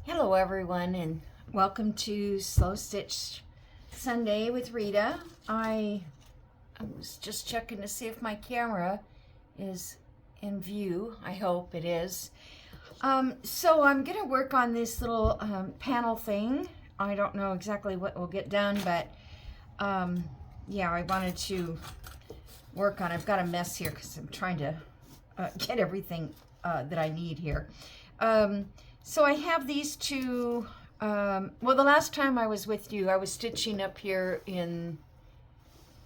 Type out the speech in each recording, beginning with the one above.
Hello everyone and welcome to Slow Stitch Sunday with Rita. I was just checking to see if my camera is in view. I hope it is. So I'm going to work on this little panel thing. I don't know exactly what will get done, but yeah, I wanted to work on. I've got a mess here because I'm trying to get everything that I need here. So I have these two, well, the last time I was with you, I was stitching up here in,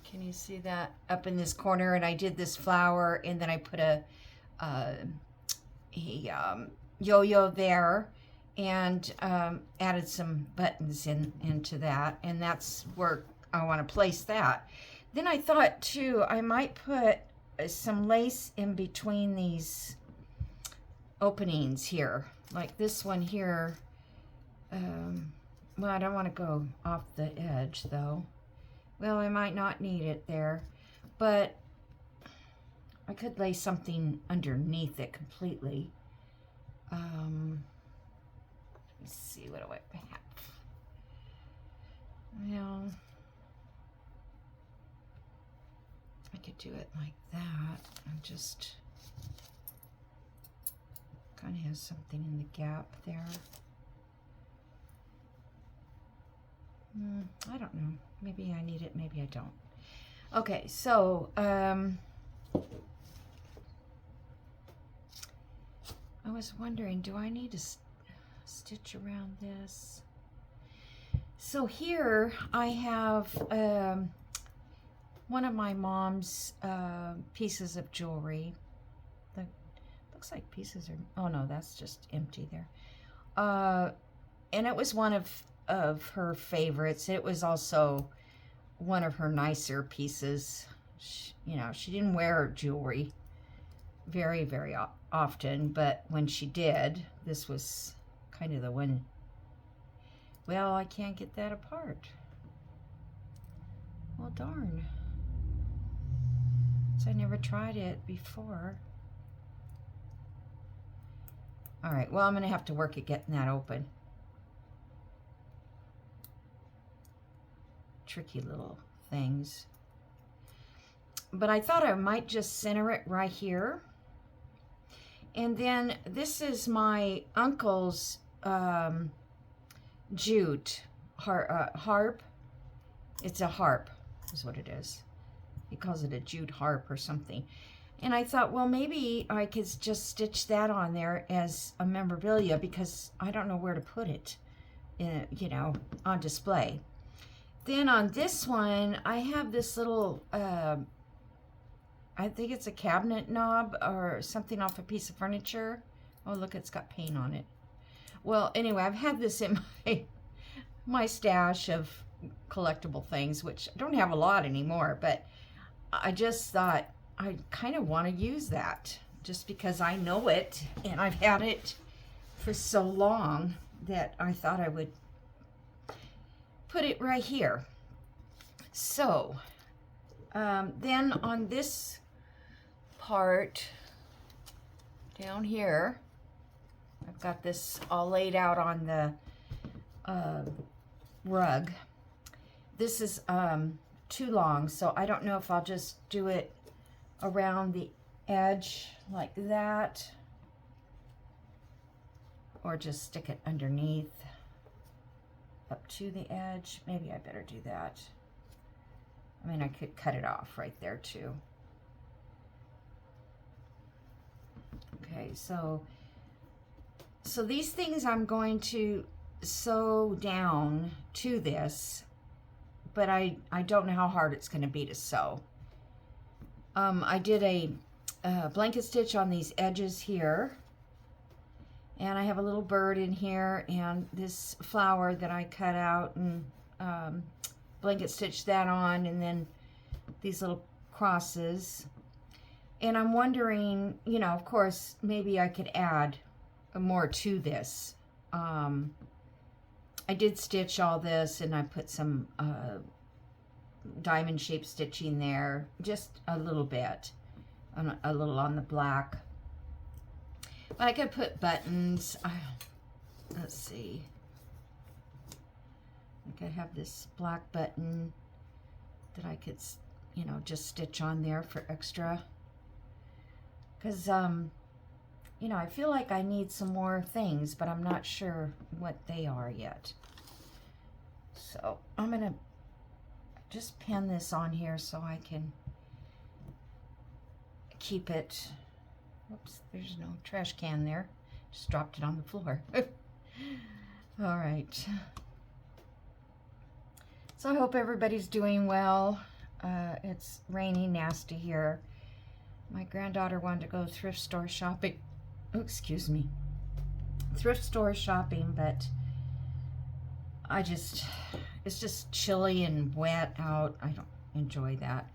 can you see that? Up in this corner, and I did this flower, and then I put a yo-yo there, and added some buttons into that, and that's where I want to place that. Then I thought, too, I might put some lace in between these openings here, like this one here. Well, I don't want to go off the edge though. Well, I might not need it there, but I could lay something underneath it completely. Let me see, what do I have? Well, I could do it like that and just kind of has something in the gap there. I don't know. Maybe I need it, maybe I don't. Okay, so I was wondering, do I need to stitch around this? So here I have one of my mom's pieces of jewelry. Looks like pieces are, oh no, that's just empty there. And it was one of her favorites. It was also one of her nicer pieces. You know, she didn't wear jewelry very, very often, but when she did, this was kind of the one. Well, I can't get that apart. Well, darn. So I never tried it before. All right, well, I'm going to have to work at getting that open. Tricky little things. But I thought I might just center it right here. And then this is my uncle's jute harp. It's a harp is what it is. He calls it a jute harp or something. And I thought, well, maybe I could just stitch that on there as a memorabilia because I don't know where to put it, you know, on display. Then on this one, I have this little, I think it's a cabinet knob or something off a piece of furniture. Oh, look, it's got paint on it. Well, anyway, I've had this in my stash of collectible things, which I don't have a lot anymore, but I just thought, I kind of want to use that just because I know it and I've had it for so long that I thought I would put it right here. So then on this part down here, I've got this all laid out on the rug. This is too long, so I don't know if I'll just do it around the edge like that or just stick it underneath up to the edge. Maybe I better do that. I mean, I could cut it off right there too. Okay, so these things I'm going to sew down to this, but I don't know how hard it's going to be to sew. I did a blanket stitch on these edges here, and I have a little bird in here and this flower that I cut out and blanket stitched that on, and then these little crosses. And I'm wondering, you know, of course, maybe I could add more to this. I did stitch all this and I put some diamond shaped stitching there, just a little bit, a little on the black. But I could put buttons. let's see. I think I have this black button that I could, you know, just stitch on there for extra. Because, you know, I feel like I need some more things, but I'm not sure what they are yet. So I'm going to just pin this on here so I can keep it. Oops, there's no trash can there. Just dropped it on the floor. All right. So I hope everybody's doing well. It's raining nasty here. My granddaughter wanted to go thrift store shopping. Oh, excuse me. Thrift store shopping, but it's just chilly and wet out. I don't enjoy that.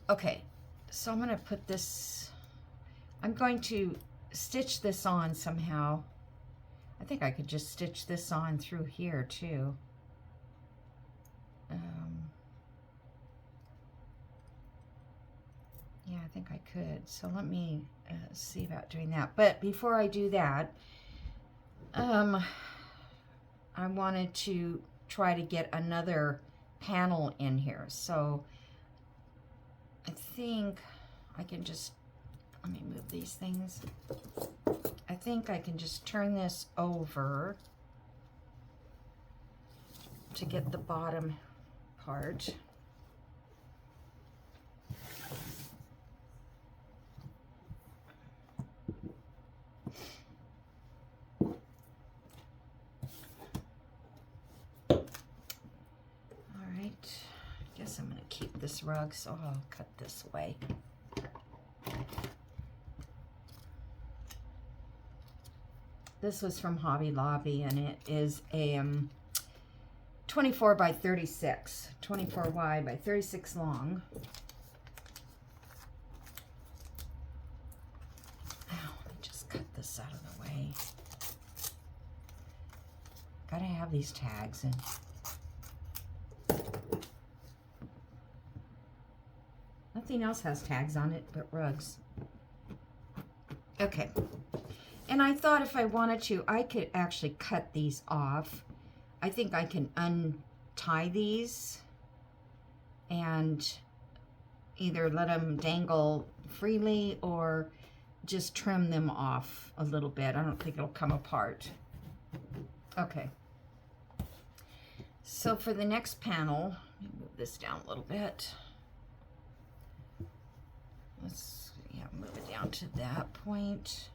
Okay, so I'm going to put this, I'm going to stitch this on somehow. I think I could just stitch this on through here too. Yeah, I think I could. So let me see about doing that. But before I do that, I wanted to try to get another panel in here. So I think I can just, let me move these things. I think I can just turn this over to get the bottom part. Guess I'm going to keep this rug, so I'll cut this way. This was from Hobby Lobby, and it is a 24 by 36, 24 wide by 36 long. Oh, let me just cut this out of the way. Gotta have these tags in. Nothing else has tags on it but rugs. Okay. And I thought if I wanted to, I could actually cut these off. I think I can untie these and either let them dangle freely or just trim them off a little bit. I don't think it'll come apart. Okay. So for the next panel, let me move this down a little bit. Let's, yeah, move it down to that point.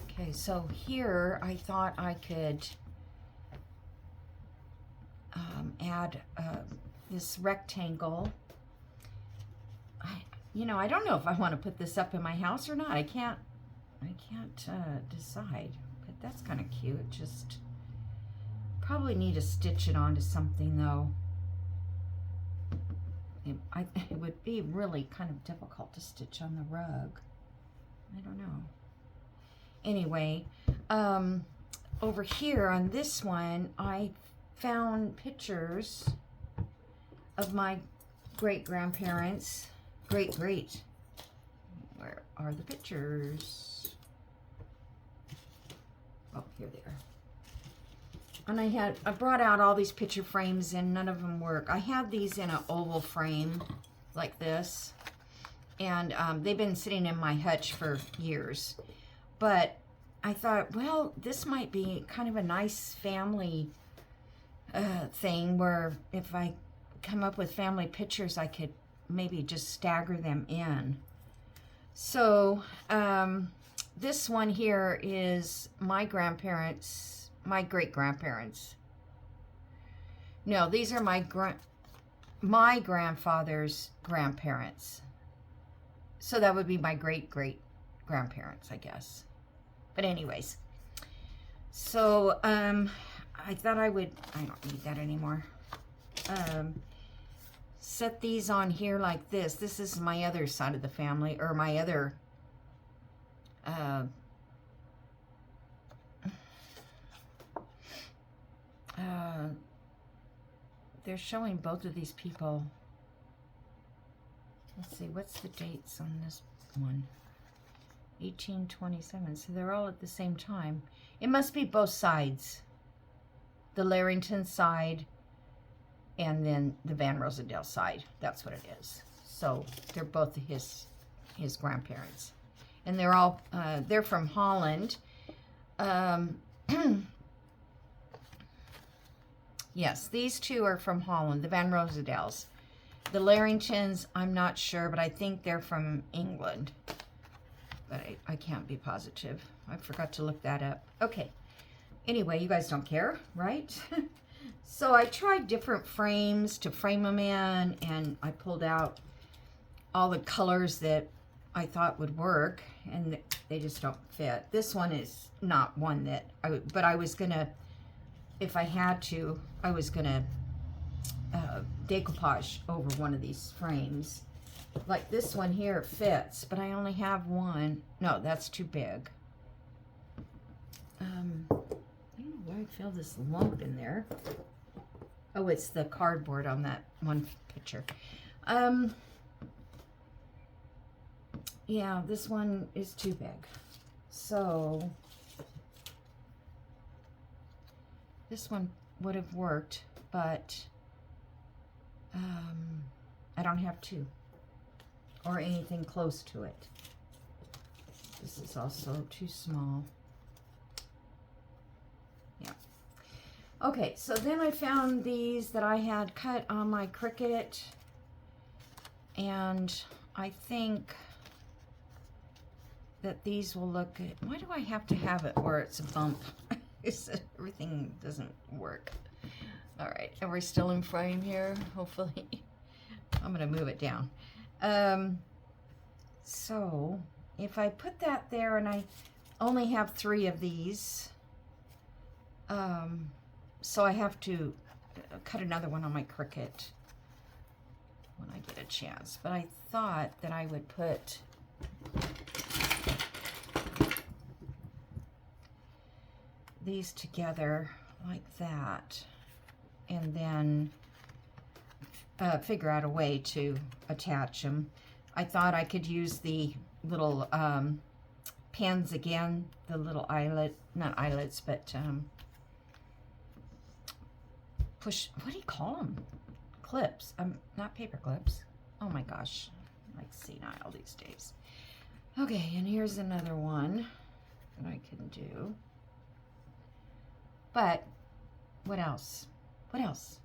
Okay, so here I thought I could add this rectangle. You know, I don't know if I want to put this up in my house or not. I can't decide, but that's kind of cute. Just probably need to stitch it onto something though. It would be really kind of difficult to stitch on the rug. I don't know. Anyway, over here on this one, I found pictures of my great-grandparents. Great. Where are the pictures? Oh, here they are. And I brought out all these picture frames and none of them work. I have these in an oval frame like this. And they've been sitting in my hutch for years. But I thought, well, this might be kind of a nice family thing where if I come up with family pictures, I could maybe just stagger them in. So this one here is my grandparents. My great-grandparents. No, these are my grandfather's grandparents. So that would be my great-great-grandparents, I guess. But anyways. So, I thought I don't need that anymore. Set these on here like this. This is my other side of the family, or my other they're showing both of these people. Let's see, what's the dates on this one? 1827. So they're all at the same time. It must be both sides. The Larrington side and then the Van Rosendale side. That's what it is. So they're both his grandparents. And they're all, they're from Holland. Yes, these two are from Holland, the Van Rosendales. The Larringtons, I'm not sure, but I think they're from England. But I can't be positive. I forgot to look that up. Okay. Anyway, you guys don't care, right? So I tried different frames to frame them in, and I pulled out all the colors that I thought would work, and they just don't fit. This one is not one that but I was gonna, if I had to, I was gonna decoupage over one of these frames. Like this one here fits, but I only have one. No, that's too big. I don't know why I feel this lump in there. Oh, it's the cardboard on that one picture. Yeah, this one is too big. So this one would have worked, but I don't have two or anything close to it. This is also too small. Yeah. Okay, so then I found these that I had cut on my Cricut, and I think that these will look good. Why do I have to have it where it's a bump? Everything doesn't work. All right, are we still in frame here? Hopefully. I'm gonna move it down. So if I put that there, and I only have 3 of these, so I have to cut another one on my Cricut when I get a chance. But I thought that I would put these together like that, and then figure out a way to attach them. I thought I could use the little pins again, the little eyelet, not eyelets, but push, what do you call them? Clips, not paper clips. Oh my gosh, I'm like senile these days. Okay, and here's another one that I can do. But what else? What else?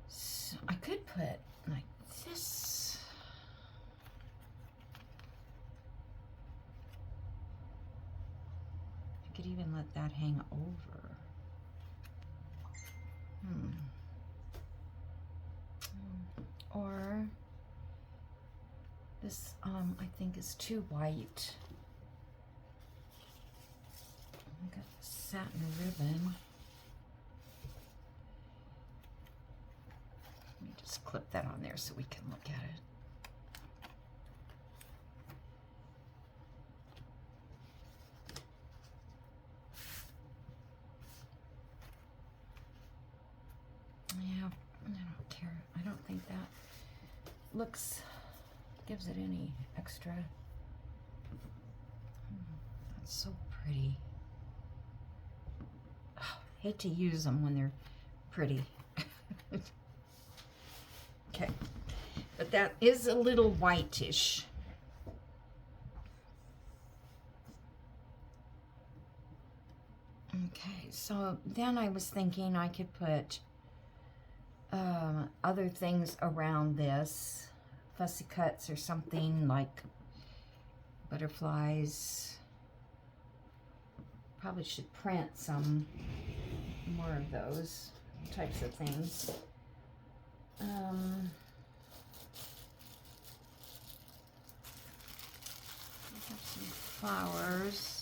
So I could put like this. I could even let that hang over. Or this, I think is too white. I got satin ribbon. Let me just clip that on there so we can look at it. Yeah, I don't care. I don't think that gives it any extra. That's so pretty. Hate to use them when they're pretty. Okay, but that is a little whitish. Okay, so then I was thinking I could put other things around this, fussy cuts or something, like butterflies. Probably should print some more of those types of things. I have some flowers.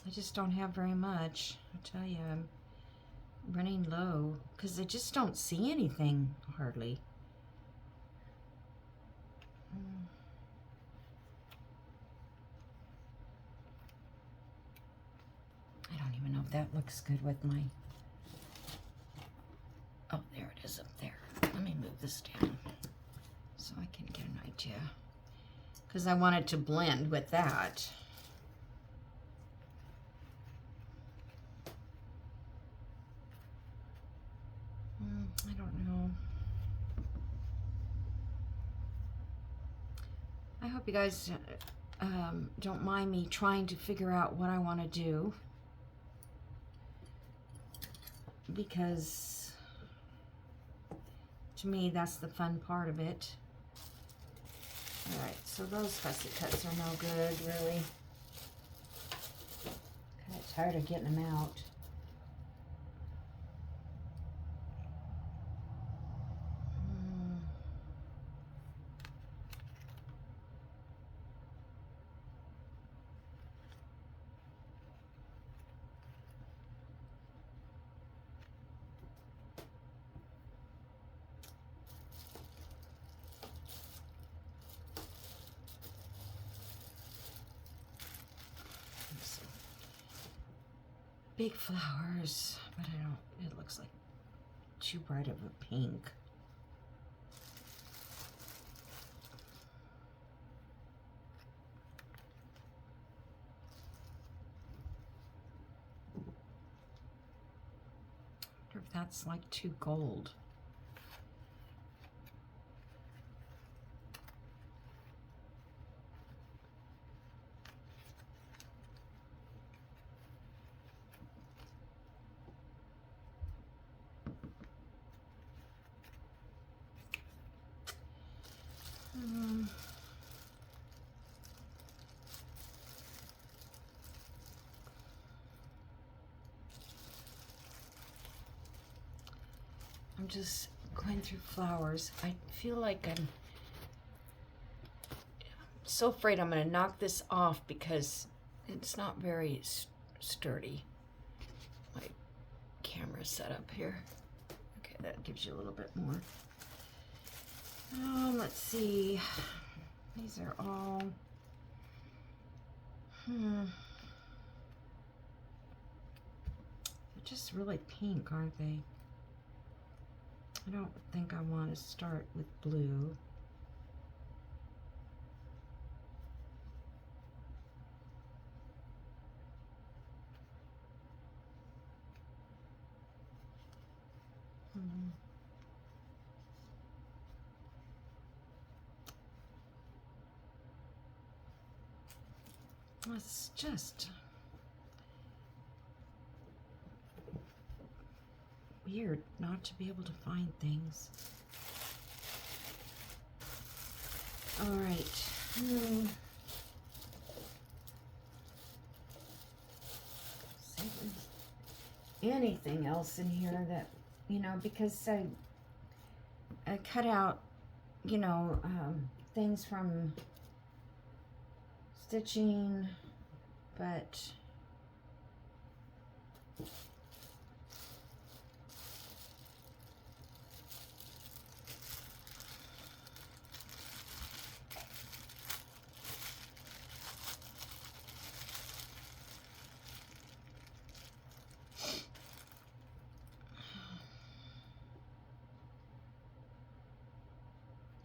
I just don't have very much. I tell you, I'm running low because I just don't see anything hardly. I don't even know if that looks good with my put this down so I can get an idea. Because I want it to blend with that. I don't know. I hope you guys don't mind me trying to figure out what I want to do, because to me that's the fun part of it. All right, so those fussy cuts are no good, really. Kind of tired of getting them out. Big flowers, but I don't, it looks like too bright of a pink. I wonder if that's like too gold. I'm just going through flowers. I feel like I'm so afraid I'm going to knock this off because it's not very sturdy. My camera setup here. Okay, that gives you a little bit more. Let's see. These are all they're just really pink, aren't they? I don't think I want to start with blue. It's just weird not to be able to find things. All right. See if there's anything else in here that, you know, because I cut out, you know, things from stitching, but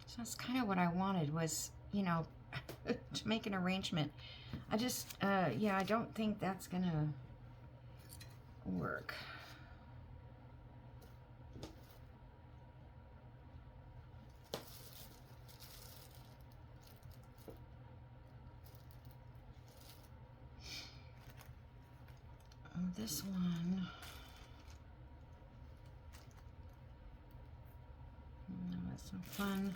so that's kind of what I wanted was, you know, to make an arrangement. I just, yeah, I don't think that's gonna work. This one, that's some fun.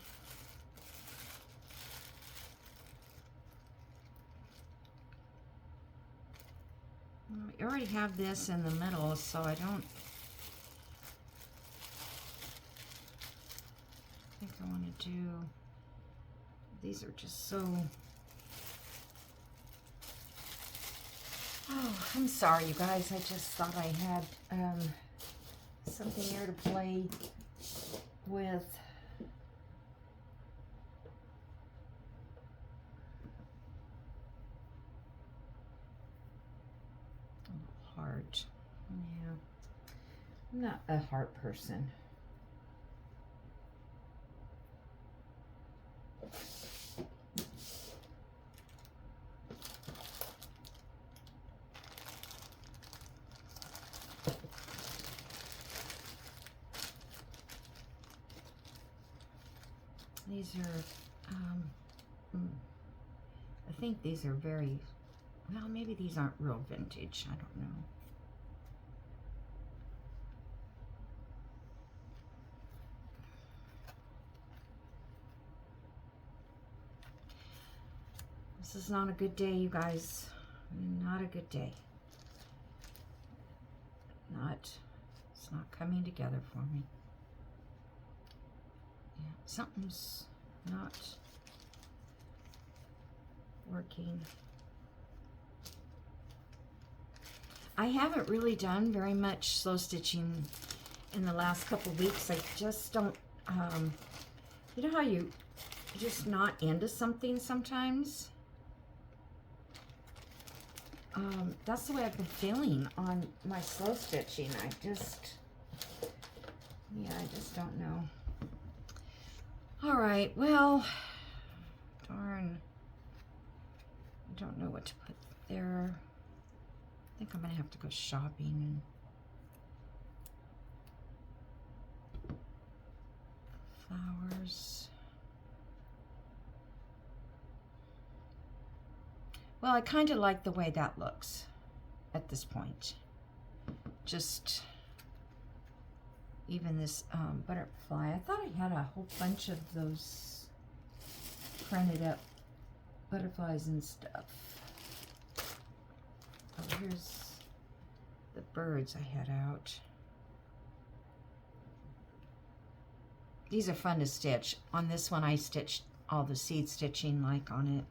We already have this in the middle, so I don't think I want to do, these are just so, oh, I'm sorry you guys, I just thought I had something here to play with. Heart. Yeah. I'm not a heart person. These are, I think these are very, well, maybe these aren't real vintage. I don't know. This is not a good day, you guys. Not a good day. It's not coming together for me. Yeah, something's not working. I haven't really done very much slow stitching in the last couple weeks. I just don't, you know how you're just not into something sometimes? That's the way I've been feeling on my slow stitching. I just don't know. All right, well, darn. I don't know what to put there. I think I'm gonna have to go shopping. Flowers. Well, I kind of like the way that looks at this point. Just even this butterfly. I thought I had a whole bunch of those printed up butterflies and stuff. Oh, here's the birds I had out. These are fun to stitch. On this one, I stitched all the seed stitching like on it.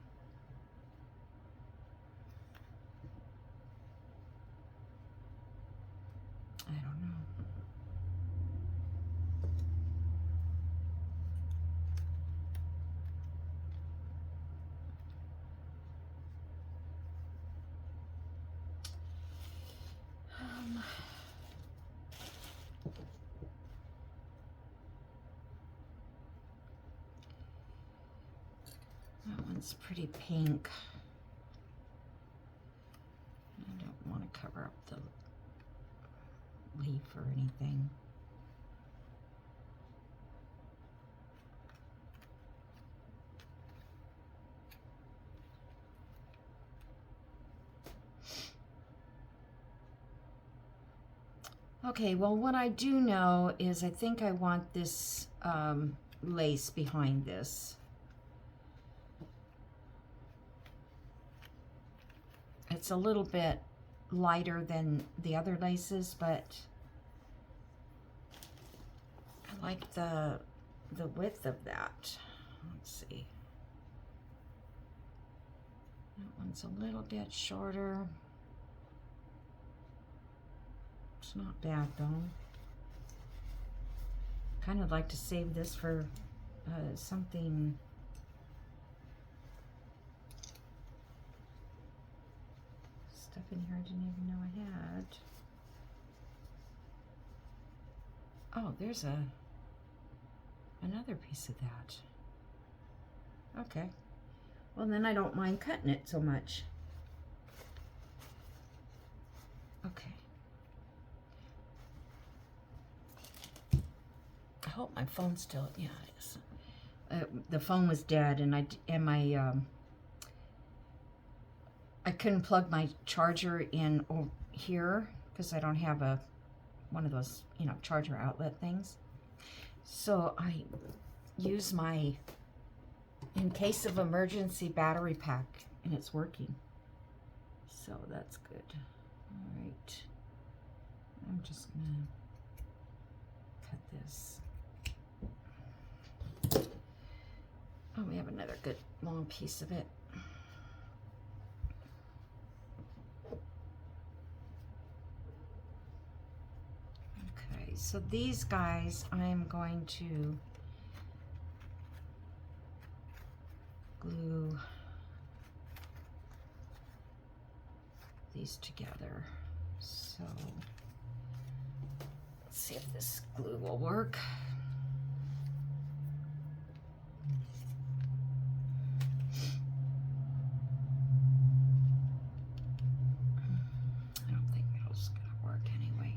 I don't know. That one's pretty pink. I don't want to cover up the leaf or anything. Okay, well, what I do know is I think I want this lace behind this. It's a little bit lighter than the other laces, but I like the width of that. Let's see. That one's a little bit shorter. It's not bad though. Kind of like to save this for something. Stuff in here I didn't even know I had. Oh, there's another piece of that. Okay. Well, then I don't mind cutting it so much. Okay. I hope my phone's still, yeah, it is. The phone was dead, and I couldn't plug my charger in here because I don't have one of those, charger outlet things. So I use my in case of emergency battery pack, and it's working. So that's good. All right. I'm just gonna cut this. Oh, we have another good long piece of it. Okay, so these guys I'm going to glue these together. So let's see if this glue will work. I don't think that's gonna work anyway.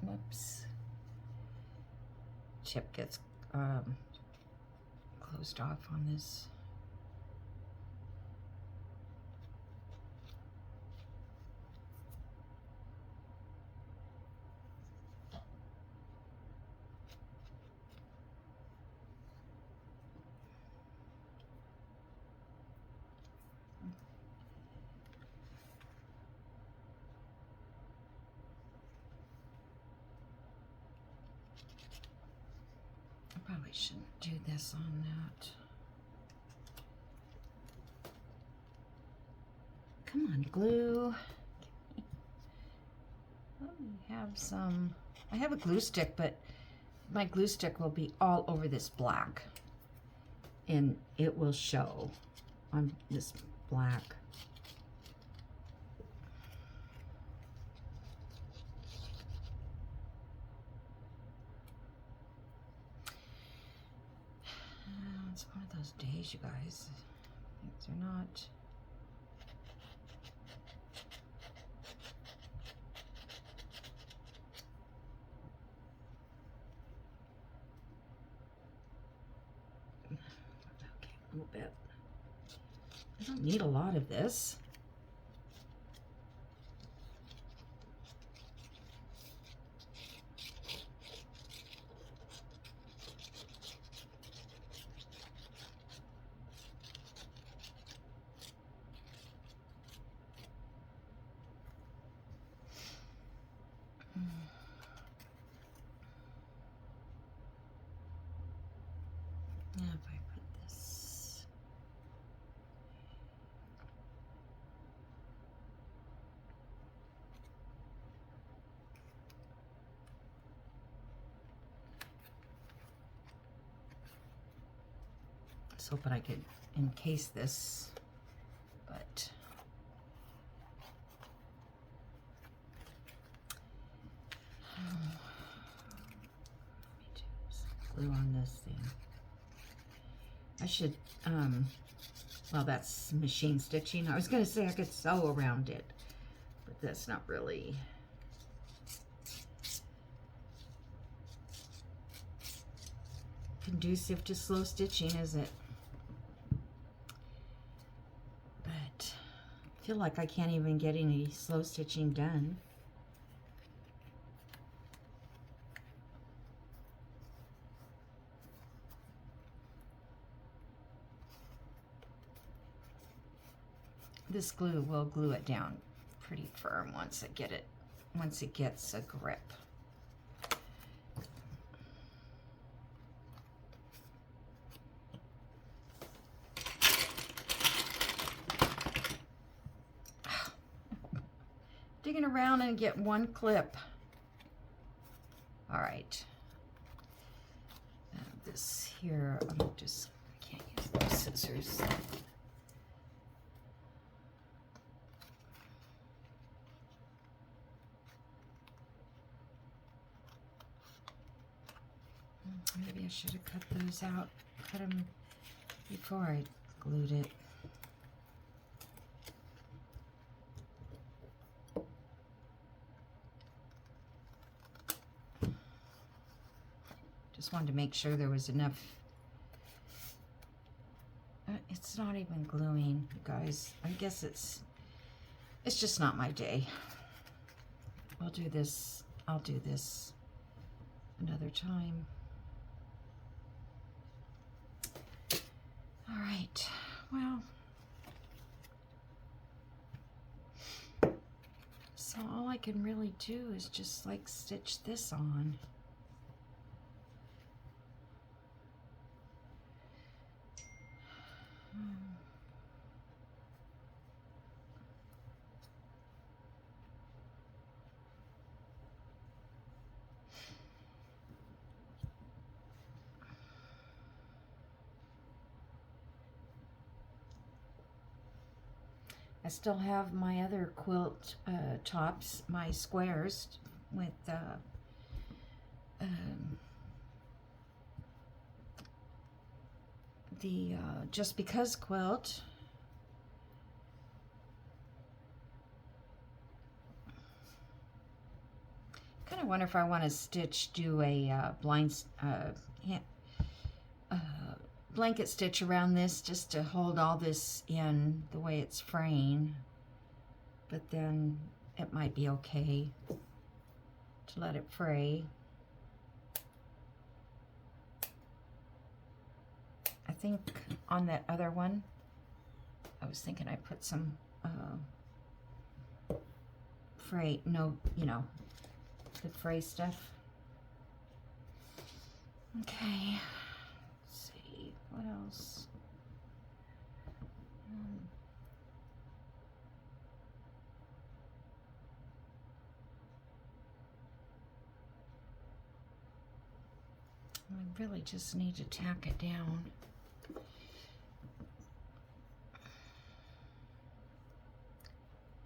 Whoops. tip gets closed off on this. Probably shouldn't do this on that. Come on, glue. Let me have some. I have a glue stick, but my glue stick will be all over this black. And it will show on this black. It's one of those days, you guys. Things are not. Okay, a little bit. I don't need a lot of this. Now if I put this, I was hoping I could encase this, but let me do some glue on this thing. I should, well, that's machine stitching. I was going to say I could sew around it, but that's not really. Conducive to slow stitching, is it? But I feel like I can't even get any slow stitching done. This glue will glue it down pretty firm once it gets a grip. Digging around and get one clip. All right. This here, I can't use those scissors. Maybe I should have cut those out, cut them before I glued it. Just wanted to make sure there was enough. It's not even gluing, you guys. I guess it's just not my day. I'll do this another time. All right, well, so all I can really do is just like stitch this on. I still have my other quilt tops, my squares with the Just Because quilt. Kind kind of wonder if I want to do a blanket stitch around this just to hold all this in the way it's fraying. But then it might be okay to let it fray. I think on that other one, I was thinking I put some fray, no, you know, the fray stuff. Okay, let's see, what else? I really just need to tack it down.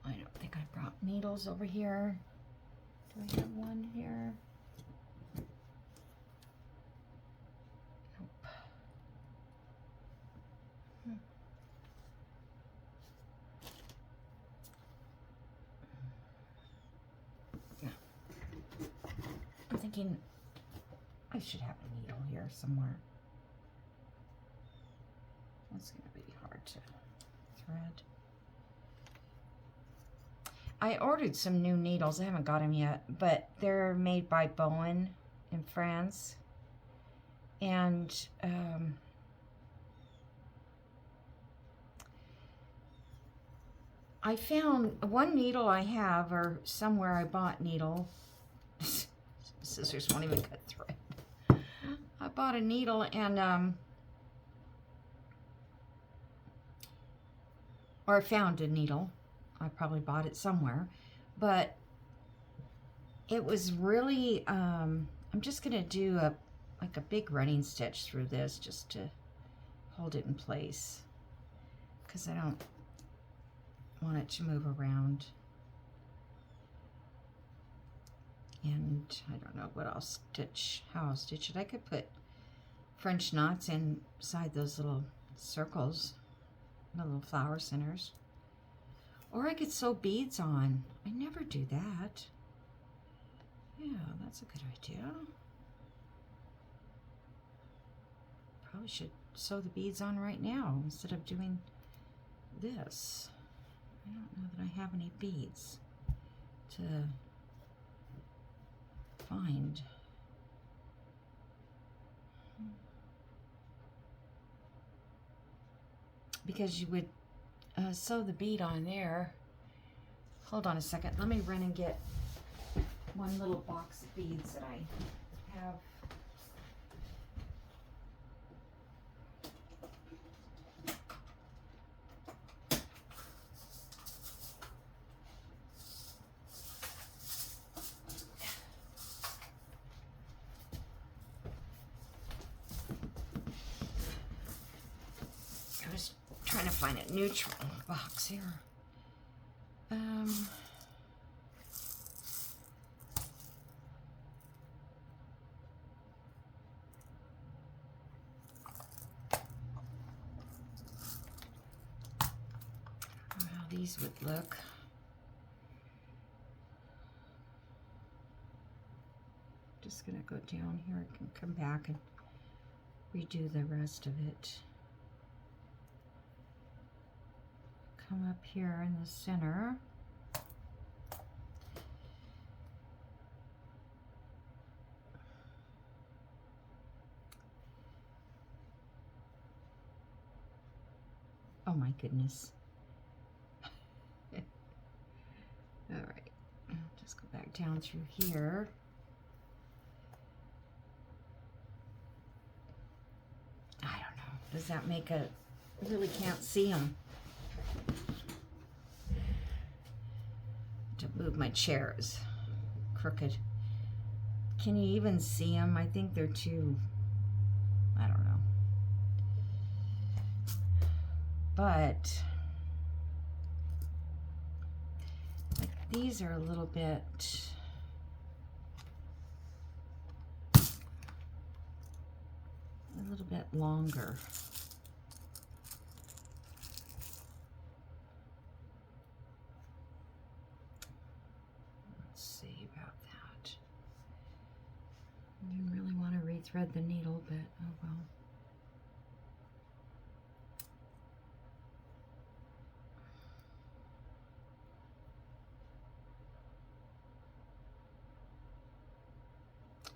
I don't think I brought needles over here. Do I have one here? Nope. No. I'm thinking I should have a needle here somewhere. That's going to be hard to thread. I ordered some new needles. I haven't got them yet, but they're made by Bowen in France. And I found one needle I have, or somewhere I bought needle. Scissors won't even cut thread. I bought a needle and or I found a needle. I probably bought it somewhere, but it was really, I'm just going to do like a big running stitch through this just to hold it in place, because I don't want it to move around. And I don't know what I'll stitch, how I'll stitch it. I could put French knots inside those little circles, the little flower centers. Or I could sew beads on. I never do that. Yeah, that's a good idea. Probably should sew the beads on right now instead of doing this. I don't know that I have any beads to find. Because you would sew the bead on there. Hold on a second. Let me run and get one little box of beads that I have. I was trying to find a neutral box here. How these would look. Just gonna go down here and come back and redo the rest of it. Come up here in the center. Oh my goodness. All right, just go back down through here. I don't know. Does that make a, I really can't see them. To move my chair is crooked. Can you even see them? I think they're too, I don't know. But like these are a little bit longer. Let's see about that. I didn't really want to rethread the needle, but oh well.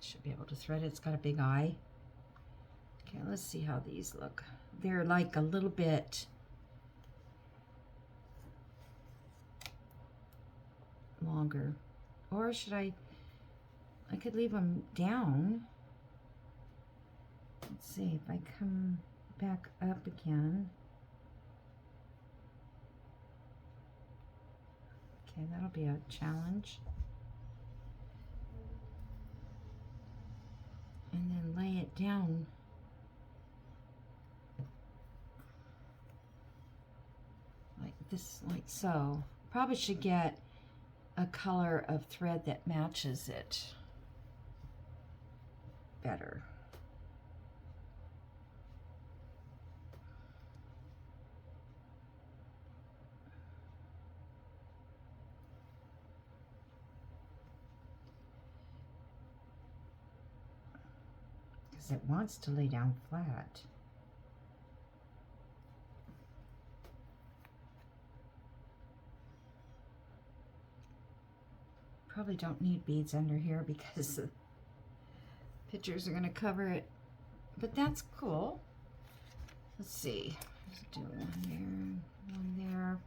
Should be able to thread it. It's got a big eye. Okay, let's see how these look. They're like a little bit longer. Or should I could leave them down. Let's see if I come back up again. Okay, that'll be a challenge. And then lay it down. Like this, like so. Probably should get a color of thread that matches it better. Because it wants to lay down flat. Probably don't need beads under here because the pictures are going to cover it, but that's cool. Let's see, just do one there.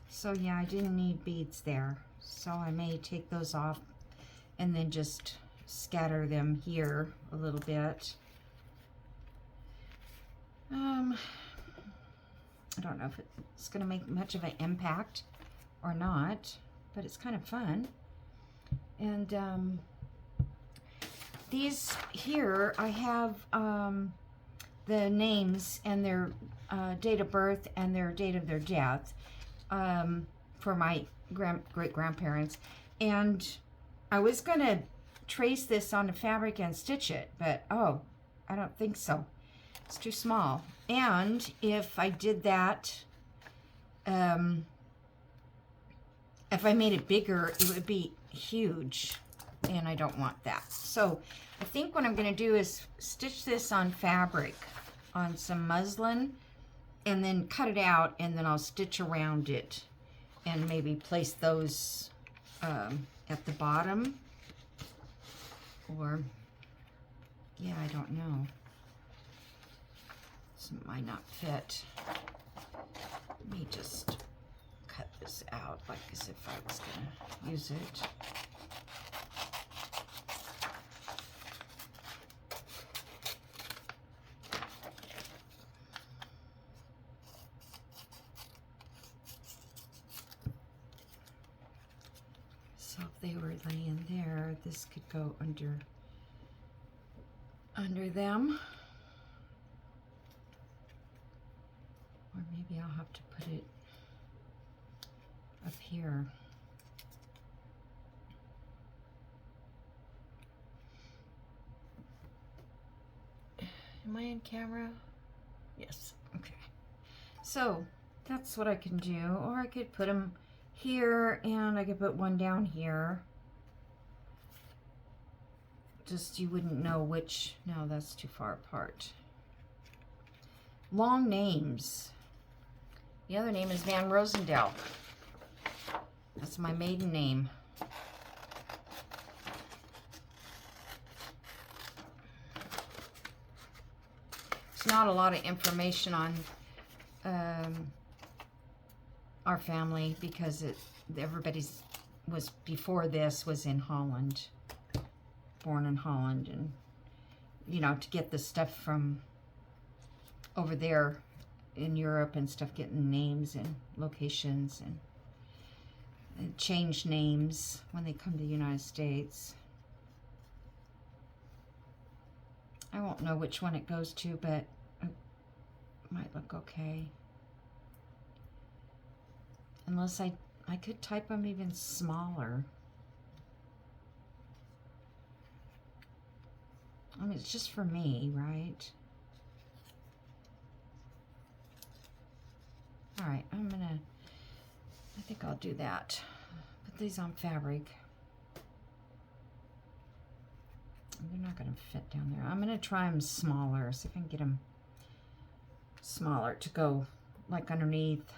So yeah, I didn't need beads there, so I may take those off and then just scatter them here a little bit. I don't know if it's going to make much of an impact or not, but it's kind of fun. And these here, I have the names and their date of birth and their date of their death for my great-grandparents. And I was going to trace this on the fabric and stitch it, but oh, I don't think so. It's too small. And if I did that, if I made it bigger, it would be huge, and I don't want that. So I think what I'm going to do is stitch this on fabric, on some muslin, and then cut it out, and then I'll stitch around it and maybe place those at the bottom, or yeah, I don't know. Some might not fit. Let me just cut this out like as if I was going to use it. So if they were laying there, this could go under them. Or maybe I'll have to put it up here. Am I in camera? Yes. Okay. So that's what I can do. Or I could put them here, and I could put one down here. Just you wouldn't know which. No, that's too far apart. Long names. The other name is Van Rosendale. That's my maiden name. It's not a lot of information on our family because everybody's was before this was in Holland, born in Holland, and you know, to get the stuff from over there in Europe and stuff, getting names and locations and change names when they come to the United States. I won't know which one it goes to, but it might look okay. Unless I could type them even smaller. I mean, it's just for me, right? All right, I think I'll do that. Put these on fabric. they're not going to fit down there. I'm going to try them smaller, see if I can get them smaller to go like underneath.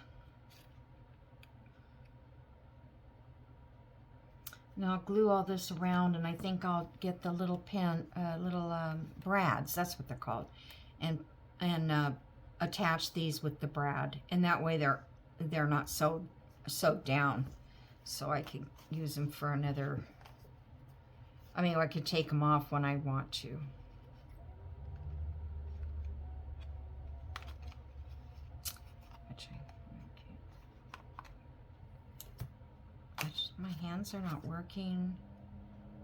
Now I'll glue all this around, and I think I'll get the little brads, that's what they're called, and attach these with the brad, and that way they're not sewed down, so I can use them for another. I mean, I could take them off when I want to. My hands are not working.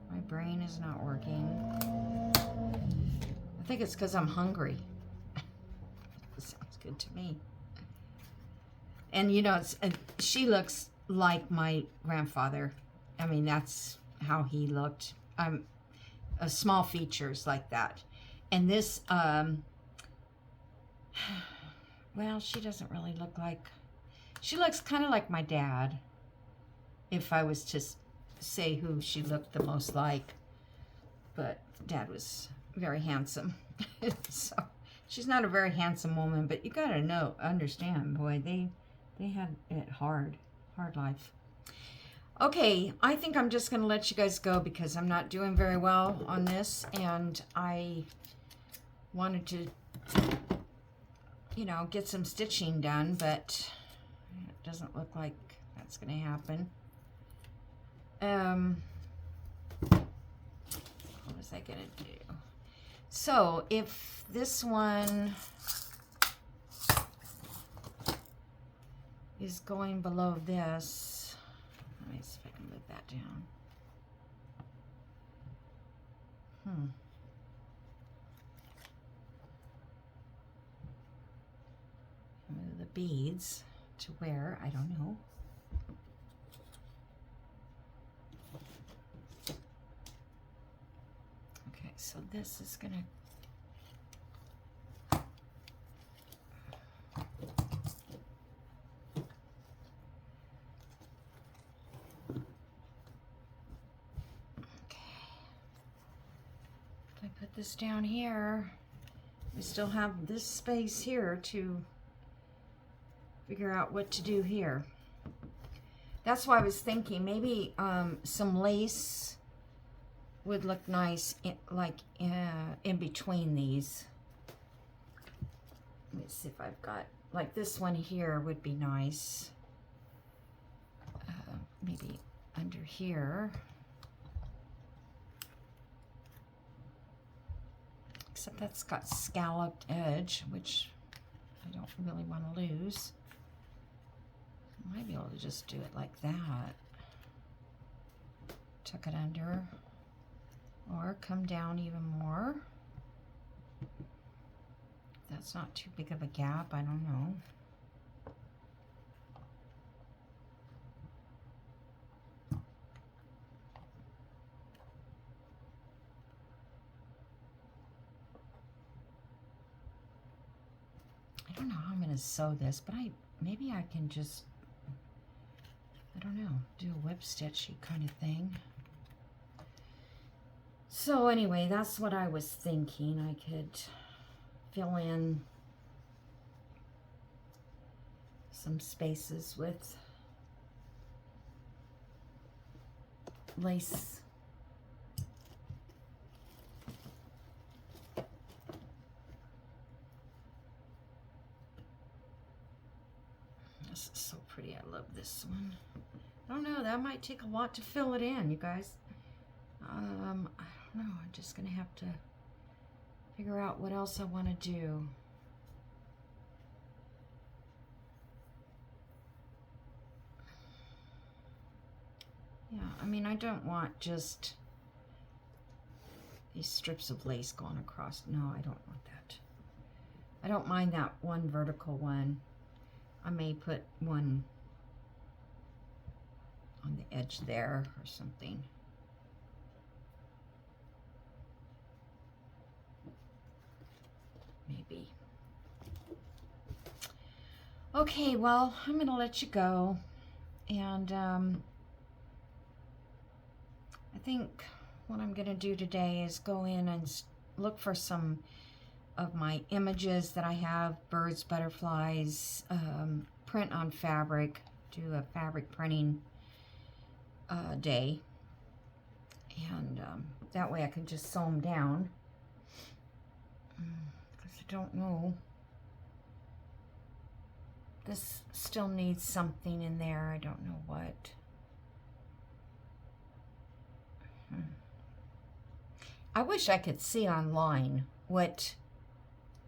My brain is not working. I think it's because I'm hungry. It sounds good to me. And you know, she looks like my grandfather. I mean, that's how he looked. Small features like that. And this, well, she doesn't really look like, she looks kind of like my dad, if I was to say who she looked the most like. But Dad was very handsome. So she's not a very handsome woman, but you gotta understand, boy, they had it hard life. Okay, I think I'm just gonna let you guys go because I'm not doing very well on this, and I wanted to, you know, get some stitching done, but it doesn't look like that's gonna happen. What was I gonna do? So if this one is going below this, let me see if I can move that down. Move the beads to where, I don't know. So this is gonna, okay, if I put this down here, we still have this space here to figure out what to do here. That's why I was thinking maybe some lace would look nice in between these. Let me see if I've got, like this one here would be nice. Maybe under here. Except that's got scalloped edge, which I don't really want to lose. I might be able to just do it like that. Tuck it under. Or come down even more. That's not too big of a gap, I don't know. I don't know how I'm going to sew this, but maybe I can just, I don't know, do a whip stitchy kind of thing. So anyway, that's what I was thinking. I could fill in some spaces with lace. This is so pretty. I love this one. I don't know, that might take a lot to fill it in, you guys. I don't know, I'm just gonna have to figure out what else I want to do. Yeah, I mean, I don't want just these strips of lace going across. No, I don't want that. I don't mind that one vertical one. I may put one on the edge there or something. Maybe. Okay, well, I'm gonna let you go, and I think what I'm going to do today is go in and look for some of my images that I have, birds, butterflies, print on fabric, do a fabric printing day, and that way I can just sew them down, because I don't know. This still needs something in there. I don't know what. I wish I could see online what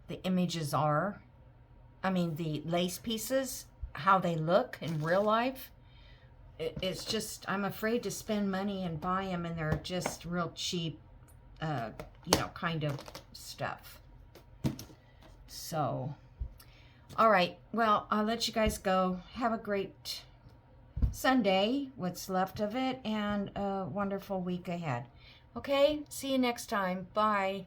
the images are. I mean, the lace pieces, how they look in real life. It's just, I'm afraid to spend money and buy them, and they're just real cheap, you know, kind of stuff. So, all right. Well, I'll let you guys go. Have a great Sunday, what's left of it, and a wonderful week ahead. Okay? See you next time. Bye.